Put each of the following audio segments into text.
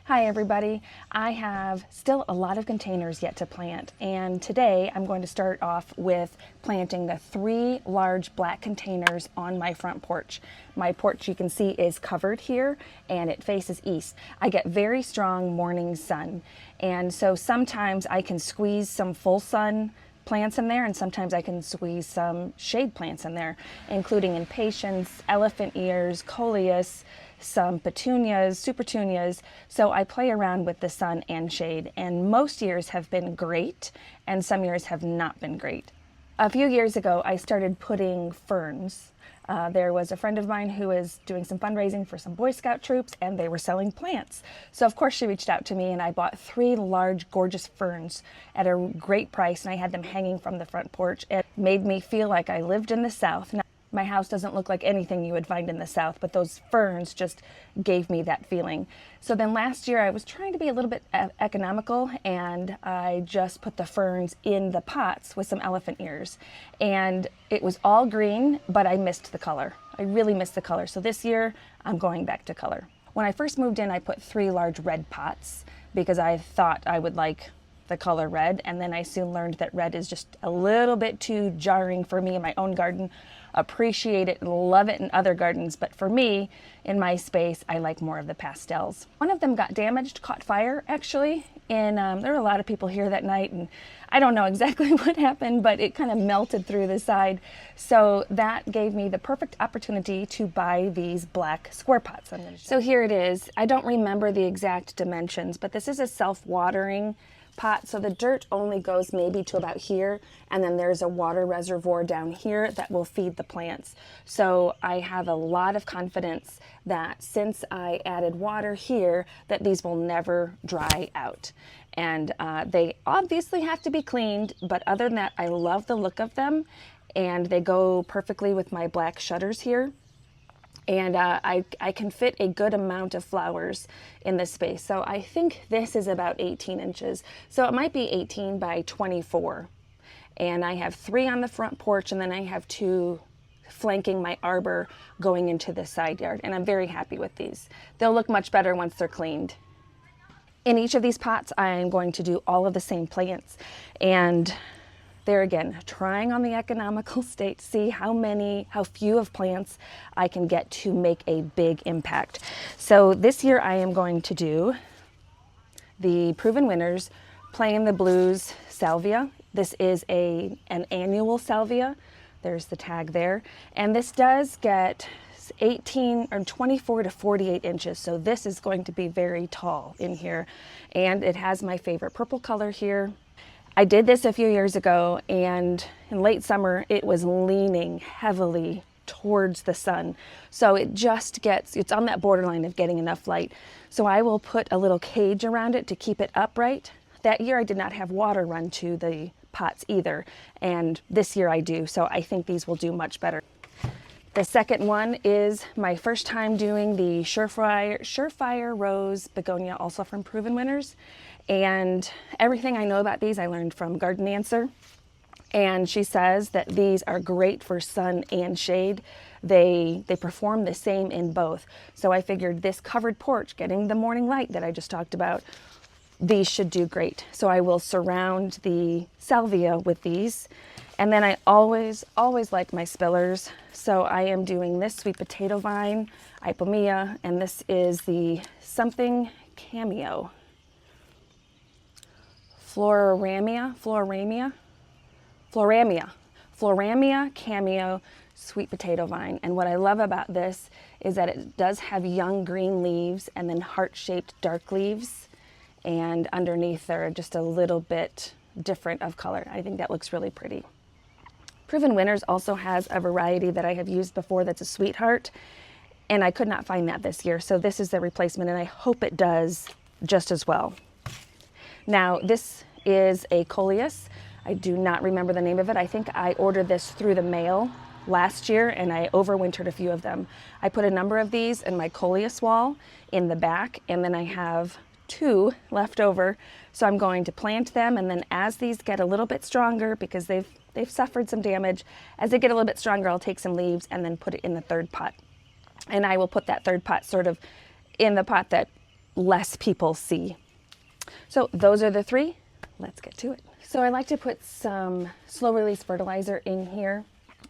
Hi everybody. I have still a lot of containers yet to plant, and today I'm going to start off with planting the 3 large black containers on my front porch. My porch, you can see, is covered here and it faces east. I get very strong morning sun, and so sometimes I can squeeze some full sun plants in there, and sometimes I can squeeze some shade plants in there, including impatiens, elephant ears, coleus, some petunias, supertunias. So I play around with the sun and shade, and most years have been great and some years have not been great. A few years ago I started putting ferns. There was a friend of mine who was doing some fundraising for some Boy Scout troops, and they were selling plants. So of course she reached out to me, and I bought 3 large gorgeous ferns at a great price, and I had them hanging from the front porch. It made me feel like I lived in the South. Now, my house doesn't look like anything you would find in the South, but those ferns just gave me that feeling. So then last year I was trying to be a little bit economical, and I just put the ferns in the pots with some elephant ears. And it was all green, but I missed the color. I really missed the color. So this year I'm going back to color. When I first moved in, I put 3 large red pots because I thought I would like the color red, and then I soon learned that red is just a little bit too jarring for me in my own garden. Appreciate it and love it in other gardens, but for me, in my space, I like more of the pastels. One of them got damaged, caught fire actually, and there were a lot of people here that night, and I don't know exactly what happened, but it kind of melted through the side. So that gave me the perfect opportunity to buy these black square pots. So here it is. I don't remember the exact dimensions, but this is a self-watering pot, so the dirt only goes maybe to about here, and then there's a water reservoir down here that will feed the plants. So I have a lot of confidence that since I added water here, that these will never dry out. And they obviously have to be cleaned, but other than that, I love the look of them, and they go perfectly with my black shutters here. And I can fit a good amount of flowers in this space. So I think this is about 18 inches. So it might be 18 by 24. And I have 3 on the front porch, and then I have 2 flanking my arbor going into the side yard. And I'm very happy with these. They'll look much better once they're cleaned. In each of these pots, I'm going to do all of the same plants. And there again, trying on the economical state, see how few of plants I can get to make a big impact. So this year I am going to do the Proven Winners Plain the Blues salvia. This is an annual salvia. There's the tag there. And this does get 18 or 24 to 48 inches. So this is going to be very tall in here. And it has my favorite purple color here. I did this a few years ago, and in late summer it was leaning heavily towards the sun. So it's on that borderline of getting enough light. So I will put a little cage around it to keep it upright. That year I did not have water run to the pots either, and this year I do, so I think these will do much better. The second one is my first time doing the Surefire Rose Begonia, also from Proven Winners. And everything I know about these I learned from Garden Answer. And she says that these are great for sun and shade. They perform the same in both. So I figured this covered porch, getting the morning light that I just talked about, these should do great. So I will surround the salvia with these. And then I always like my spillers. So I am doing this sweet potato vine, Ipomea, and this is the something cameo. Floramia cameo sweet potato vine. And what I love about this is that it does have young green leaves and then heart-shaped dark leaves, and underneath they're just a little bit different of color. I think that looks really pretty. Proven Winners also has a variety that I have used before that's a sweetheart, and I could not find that this year. So this is the replacement, and I hope it does just as well. Now this is a coleus. I do not remember the name of it. I think I ordered this through the mail last year, and I overwintered a few of them. I put a number of these in my coleus wall in the back, and then I have 2 left over. So I'm going to plant them, and then as these get a little bit stronger, because they've suffered some damage, as they get a little bit stronger, I'll take some leaves and then put it in the 3rd pot. And I will put that 3rd pot sort of in the pot that less people see. So those are the three. Let's get to it. So I like to put some slow release fertilizer in here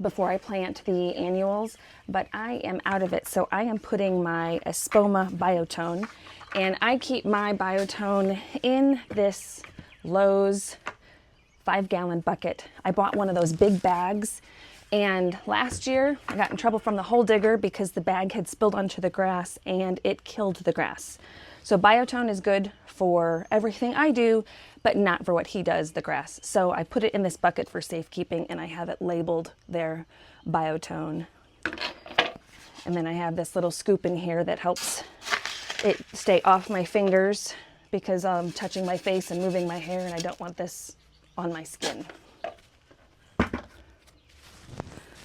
before I plant the annuals, but I am out of it. So I am putting my Espoma Biotone, and I keep my Biotone in this Lowe's 5-gallon bucket. I bought one of those big bags, and last year I got in trouble from the hole digger because the bag had spilled onto the grass and it killed the grass. So Biotone is good for everything I do, but not for what he does, the grass. So I put it in this bucket for safekeeping, and I have it labeled there, Biotone. And then I have this little scoop in here that helps it stay off my fingers because I'm touching my face and moving my hair, and I don't want this on my skin.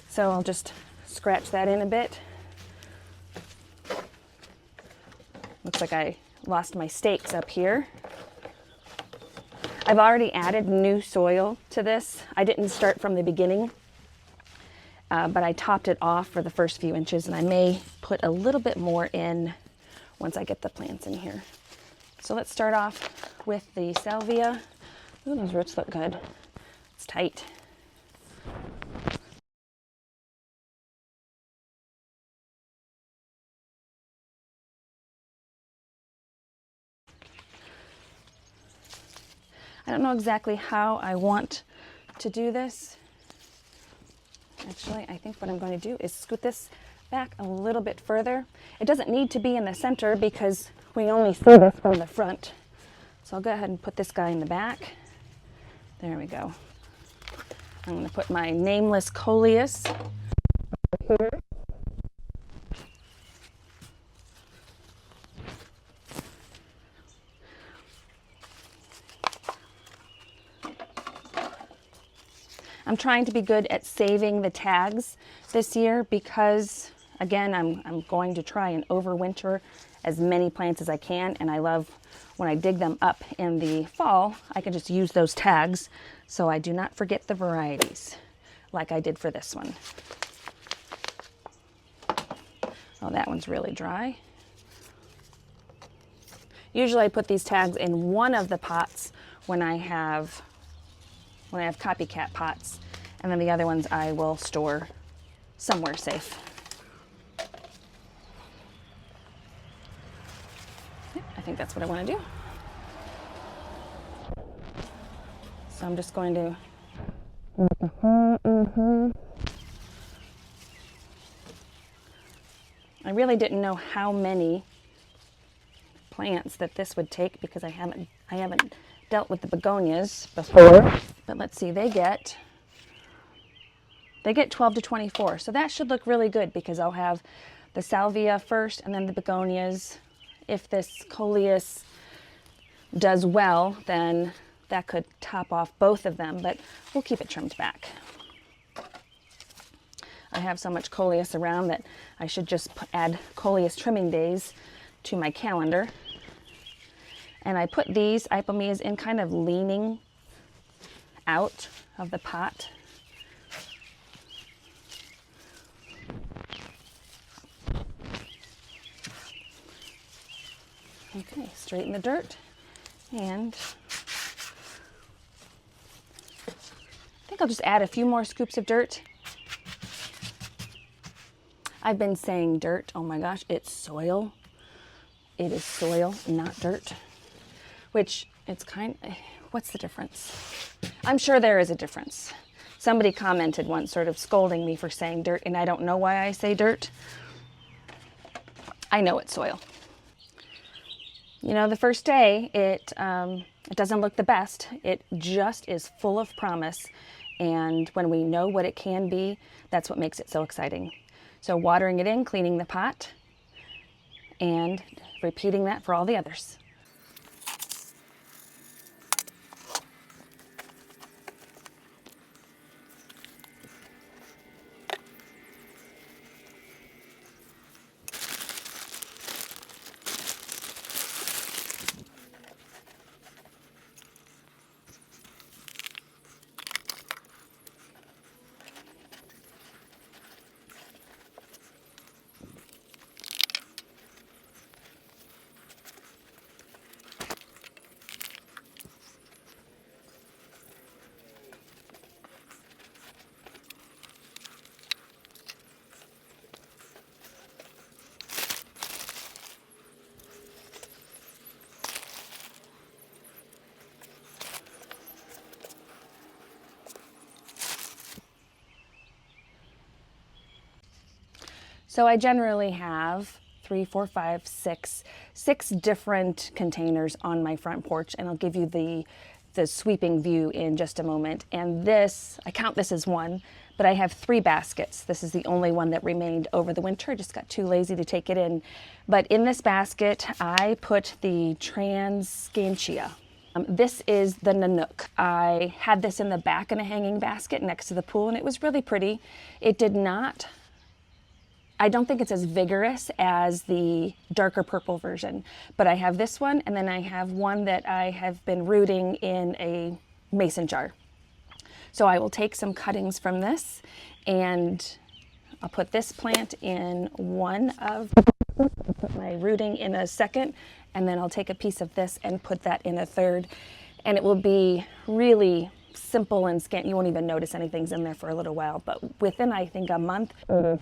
So I'll just scratch that in a bit. Looks like I lost my stakes up here. I've already added new soil to this. I didn't start from the beginning, but I topped it off for the first few inches, and I may put a little bit more in once I get the plants in here. So let's start off with the salvia. Ooh, those roots look good. It's tight. I don't know exactly how I want to do this. Actually, I think what I'm going to do is scoot this back a little bit further. It doesn't need to be in the center because we only see this from the front. So I'll go ahead and put this guy in the back. There we go. I'm going to put my nameless coleus here. I'm trying to be good at saving the tags this year because, again, I'm going to try and overwinter as many plants as I can, and I love when I dig them up in the fall, I can just use those tags so I do not forget the varieties like I did for this one. Oh, that one's really dry. Usually I put these tags in one of the pots when I have copycat pots, and then the other ones I will store somewhere safe. Yep, I think that's what I want to do. So I'm just going to I really didn't know how many plants that this would take because I haven't dealt with the begonias before. But let's see, they get 12 to 24. So that should look really good because I'll have the salvia first and then the begonias. If this coleus does well, then that could top off both of them, but we'll keep it trimmed back. I have so much coleus around that I should just add coleus trimming days to my calendar. And I put these ipomoeas in kind of leaning out of the pot. Okay, straighten the dirt, and I think I'll just add a few more scoops of dirt. I've been saying dirt. Oh my gosh, it's soil. It is soil, not dirt. Which it's what's the difference? I'm sure there is a difference. Somebody commented once sort of scolding me for saying dirt, and I don't know why I say dirt. I know it's soil. You know, the first day, it doesn't look the best. It just is full of promise. And when we know what it can be, that's what makes it so exciting. So watering it in, cleaning the pot, and repeating that for all the others. So I generally have 3, 4, 5, 6, 6 different containers on my front porch, and I'll give you the sweeping view in just a moment. And this, I count this as one, but I have 3 baskets. This is the only one that remained over the winter. I just got too lazy to take it in. But in this basket, I put the Transcantia. This is the Nanook. I had this in the back in a hanging basket next to the pool, and it was really pretty. It did not, I don't think it's as vigorous as the darker purple version, but I have this one, and then I have one that I have been rooting in a mason jar. So I will take some cuttings from this, and I'll put this plant in one of, I'll put my rooting in a second, and then I'll take a piece of this and put that in a third, and it will be really simple and scant. You won't even notice anything's in there for a little while, but within, I think, a month,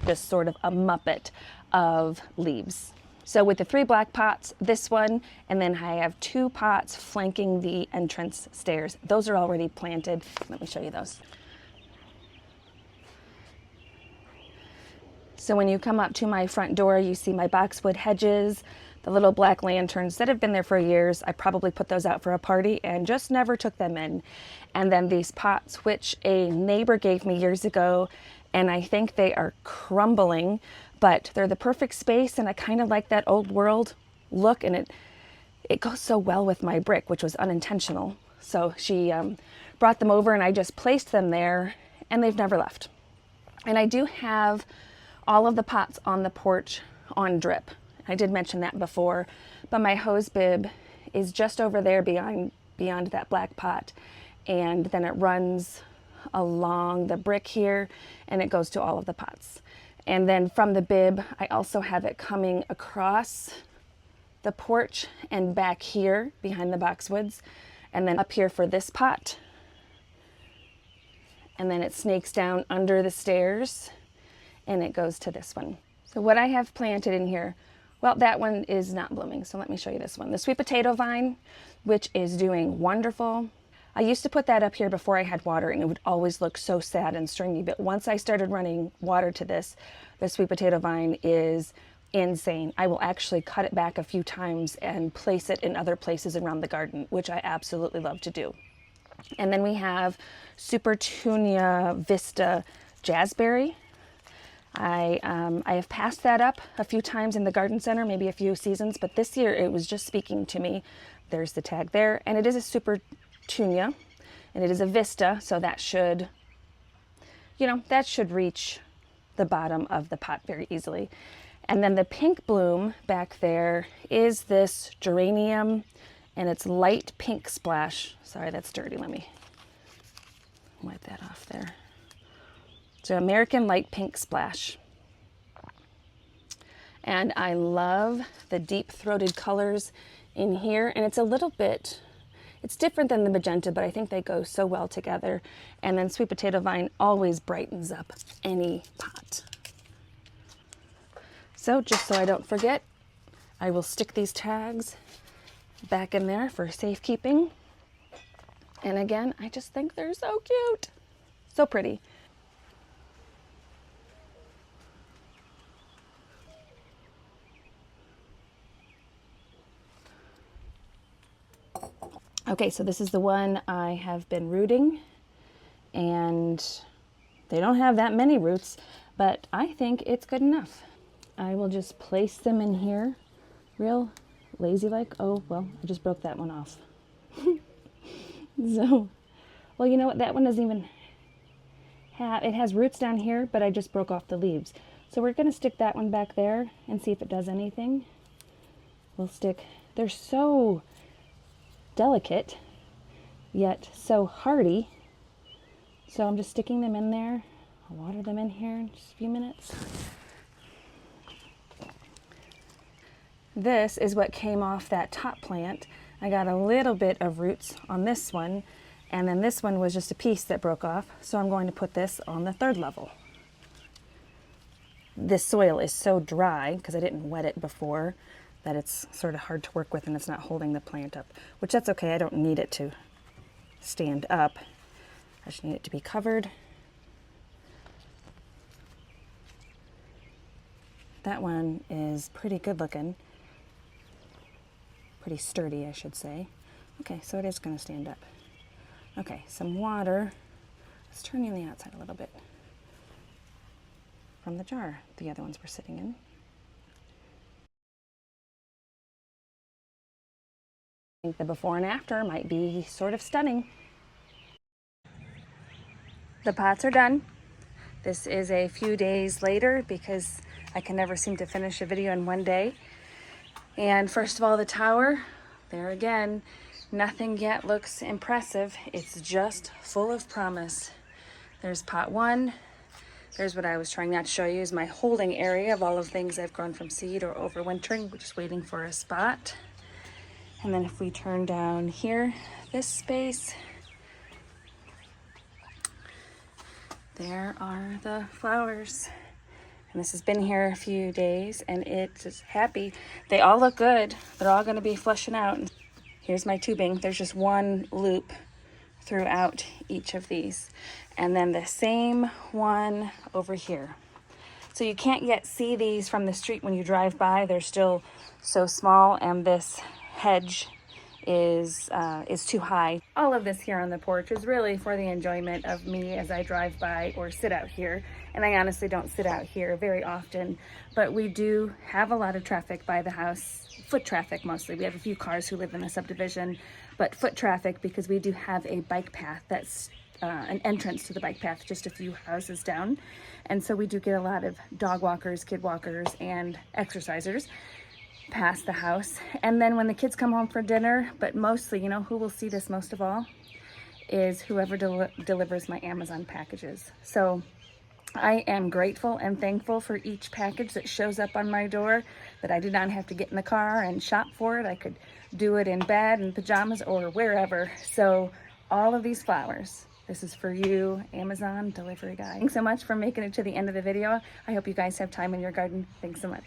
just sort of a muppet of leaves. So with the 3 black pots, this one, and then I have 2 pots flanking the entrance stairs. Those are already planted. Let me show you those. So when you come up to my front door, you see my boxwood hedges, the little black lanterns that have been there for years. I probably put those out for a party and just never took them in. And then these pots, which a neighbor gave me years ago, and I think they are crumbling, but they're the perfect space, and I kind of like that old world look, and it goes so well with my brick, which was unintentional. So she brought them over, and I just placed them there, and they've never left. And I do have all of the pots on the porch on drip. I did mention that before, but my hose bib is just over there beyond that black pot, and then it runs along the brick here, and it goes to all of the pots. And then from the bib, I also have it coming across the porch and back here behind the boxwoods, and then up here for this pot. And then it snakes down under the stairs, and it goes to this one. So what I have planted in here, well, that one is not blooming, so let me show you this one. The sweet potato vine, which is doing wonderful. I used to put that up here before I had water, and it would always look so sad and stringy, but once I started running water to this, the sweet potato vine is insane. I will actually cut it back a few times and place it in other places around the garden, which I absolutely love to do. And then we have Supertunia Vista Jazzberry. I have passed that up a few times in the garden center, maybe a few seasons, but this year it was just speaking to me. There's the tag there, and it is a Supertunia, and it is a Vista, so that should, that should reach the bottom of the pot very easily. And then the pink bloom back there is this geranium, and it's light pink splash. Sorry, that's dirty. Let me wipe that off there. So American light pink splash. And I love the deep throated colors in here. And it's a little bit, it's different than the magenta, but I think they go so well together. And then sweet potato vine always brightens up any pot. So just so I don't forget, I will stick these tags back in there for safekeeping. And again, I just think they're so cute. So pretty. Okay, so this is the one I have been rooting, and they don't have that many roots, but I think it's good enough. I will just place them in here, real lazy-like. Oh, well, I just broke that one off. So, well, you know what? That one doesn't even have, it has roots down here, but I just broke off the leaves. So we're going to stick that one back there and see if it does anything. We'll stick, they're so delicate, yet so hardy. So I'm just sticking them in there. I'll water them in here in just a few minutes. This is what came off that top plant. I got a little bit of roots on this one, and then this one was just a piece that broke off. So I'm going to put this on the 3rd level. This soil is so dry because I didn't wet it before that it's sort of hard to work with, and it's not holding the plant up, which that's okay. I don't need it to stand up. I just need it to be covered. That one is pretty good looking. Pretty sturdy, I should say. Okay, so it is going to stand up. Okay, some water. Let's turn in the outside a little bit from the jar the other ones were sitting in. I think the before and after might be sort of stunning. The pots are done. This is a few days later because I can never seem to finish a video in one day. And first of all, the tower, there again, nothing yet looks impressive. It's just full of promise. There's pot one. There's what I was trying not to show you is my holding area of all of things I've grown from seed or overwintering. We're just waiting for a spot. And then if we turn down here, this space, there are the flowers. And this has been here a few days and it's happy. They all look good. They're all gonna be flushing out. Here's my tubing. There's just one loop throughout each of these. And then the same one over here. So you can't yet see these from the street when you drive by. They're still so small and this hedge is too high. All of this here on the porch is really for the enjoyment of me as I drive by or sit out here. And I honestly don't sit out here very often, but we do have a lot of traffic by the house, foot traffic mostly. We have a few cars who live in the subdivision, but foot traffic because we do have a bike path that's an entrance to the bike path just a few houses down. And so we do get a lot of dog walkers, kid walkers, and exercisers past the house. And then when the kids come home for dinner, but mostly, you know, who will see this most of all is whoever delivers my Amazon packages. So I am grateful and thankful for each package that shows up on my door, that I do not have to get in the car and shop for it. I could do it in bed, in pajamas, or wherever. So all of these flowers, this is for you, Amazon delivery guy. Thanks so much for making it to the end of the video. I hope you guys have time in your garden. Thanks so much.